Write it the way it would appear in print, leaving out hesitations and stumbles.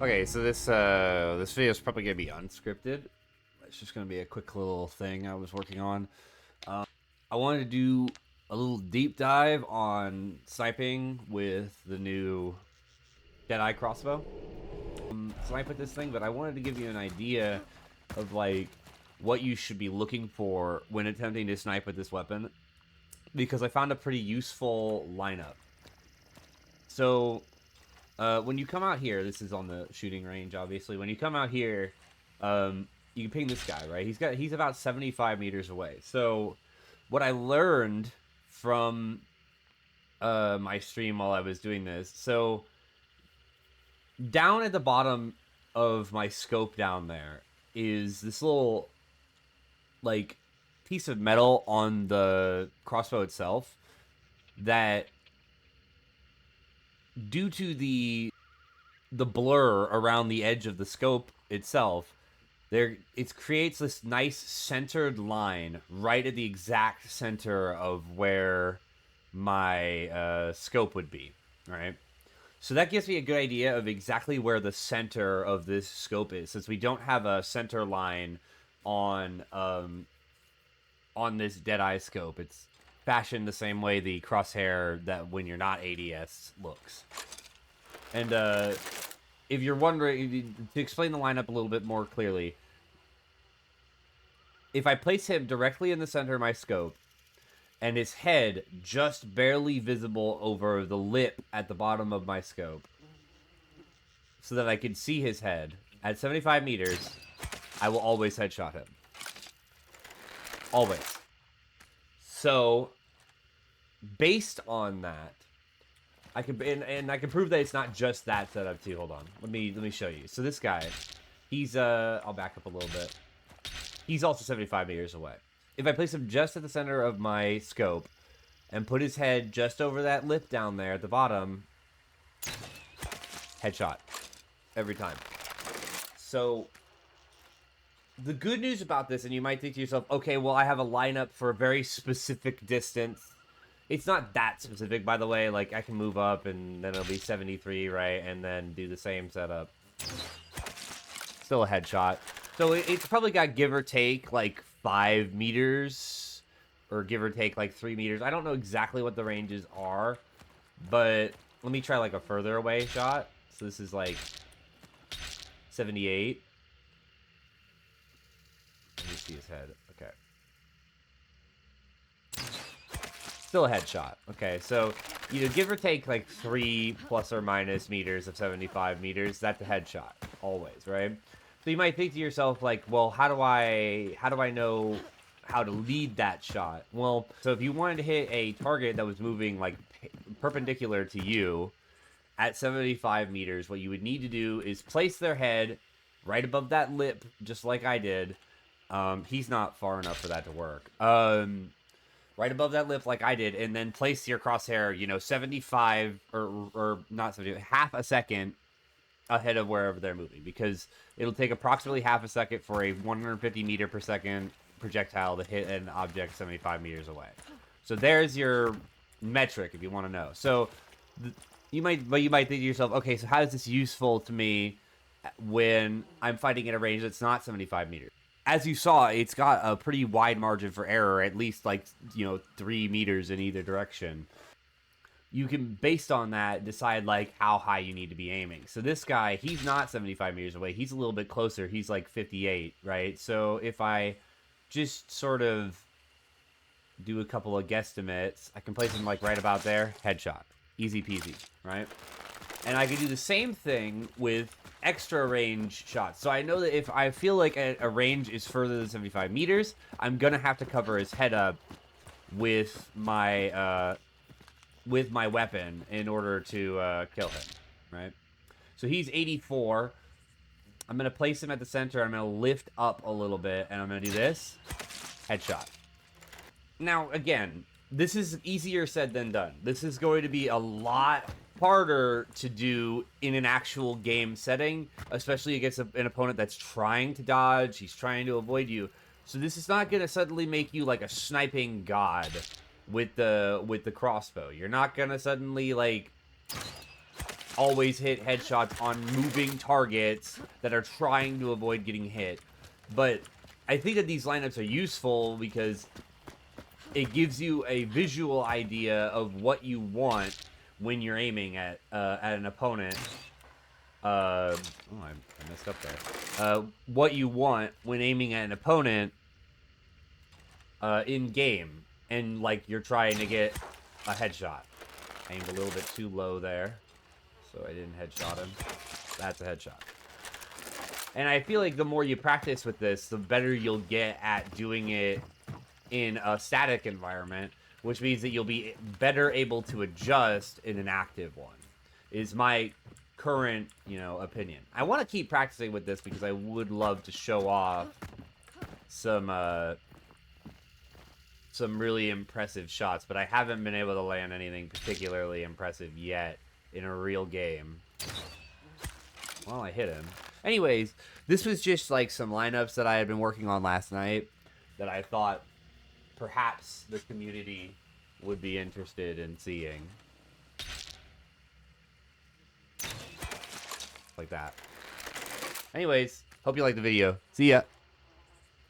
Okay, so this video is probably gonna be unscripted. It's just gonna be a quick little thing I was working on. I wanted to do a little deep dive on sniping with the new Deadeye crossbow. Snipe with this thing, but I wanted to give you an idea of like what you should be looking for when attempting to snipe with this weapon, because I found a pretty useful lineup. So when you come out here, this is on the shooting range, obviously. When you come out here, you can ping this guy, right? He's about 75 meters away. So what I learned from my stream while I was doing this, so down at the bottom of my scope down there is this little like piece of metal on the crossbow itself that, due to the blur around the edge of the scope itself, it creates this nice centered line right at the exact center of where my scope would be, right? So that gives me a good idea of exactly where the center of this scope is, since we don't have a center line on this Deadeye scope. It's fashioned the same way the crosshair that when you're not ADS looks. And if you're wondering, to explain the lineup a little bit more clearly, if I place him directly in the center of my scope, and his head just barely visible over the lip at the bottom of my scope, so that I can see his head, at 75 meters, I will always headshot him. Always. So, based on that, I can and I can prove that it's not just that setup too. Hold on, let me show you. So this guy, he's I'll back up a little bit. He's also 75 meters away. If I place him just at the center of my scope and put his head just over that lip down there at the bottom, headshot every time. So the good news about this, and you might think to yourself, okay, well, I have a lineup for a very specific distance. It's not that specific, by the way. Like, I can move up and then it'll be 73, right? And then do the same setup. Still a headshot. So it's probably got, give or take, like 5 meters, or give or take like 3 meters. I don't know exactly what the ranges are, but let me try like a further away shot. So this is like 78. Let me see his head. Okay. Still a headshot. Okay, so, you know, give or take like 3 plus or minus meters of 75 meters, that's a headshot. Always, right? So you might think to yourself, like, well, how do I know how to lead that shot? Well, so if you wanted to hit a target that was moving, like, perpendicular to you at 75 meters, what you would need to do is place their head right above that lip, just like I did. He's not far enough for that to work. Right above that lip like I did, and then place your crosshair, you know, 75, or not 70, half a second ahead of wherever they're moving, because it'll take approximately half a second for a 150 meter per second projectile to hit an object 75 meters away. So there's your metric if you want to know. So you might think to yourself, okay, so how is this useful to me when I'm fighting at a range that's not 75 meters? As you saw, it's got a pretty wide margin for error, at least like, you know, 3 meters in either direction. You can, based on that, decide like how high you need to be aiming. So this guy, he's not 75 meters away. He's a little bit closer. He's like 58, right? So if I just sort of do a couple of guesstimates, I can place him like right about there. Headshot. Easy peasy, right? And I can do the same thing with extra range shots. So I know that if I feel like a range is further than 75 meters, I'm going to have to cover his head up with my weapon in order to kill him, right? So he's 84. I'm going to place him at the center. I'm going to lift up a little bit, and I'm going to do this. Headshot. Now, again, this is easier said than done. This is going to be a lot harder to do in an actual game setting, especially against an opponent that's trying to dodge. He's trying to avoid you. So this is not going to suddenly make you like a sniping god with the crossbow. You're not going to suddenly like always hit headshots on moving targets that are trying to avoid getting hit. But I think that these lineups are useful because it gives you a visual idea of what you want when you're aiming at an opponent. I messed up there. What you want when aiming at an opponent in game, and like you're trying to get a headshot. Aimed a little bit too low there, so I didn't headshot him. That's a headshot. And I feel like the more you practice with this, the better you'll get at doing it in a static environment, which means that you'll be better able to adjust in an active one, is my current, opinion. I want to keep practicing with this because I would love to show off some really impressive shots, but I haven't been able to land anything particularly impressive yet in a real game. Well, I hit him. Anyways, this was just like some lineups that I had been working on last night that I thought perhaps the community would be interested in seeing. Like that. Anyways, hope you liked the video. See ya.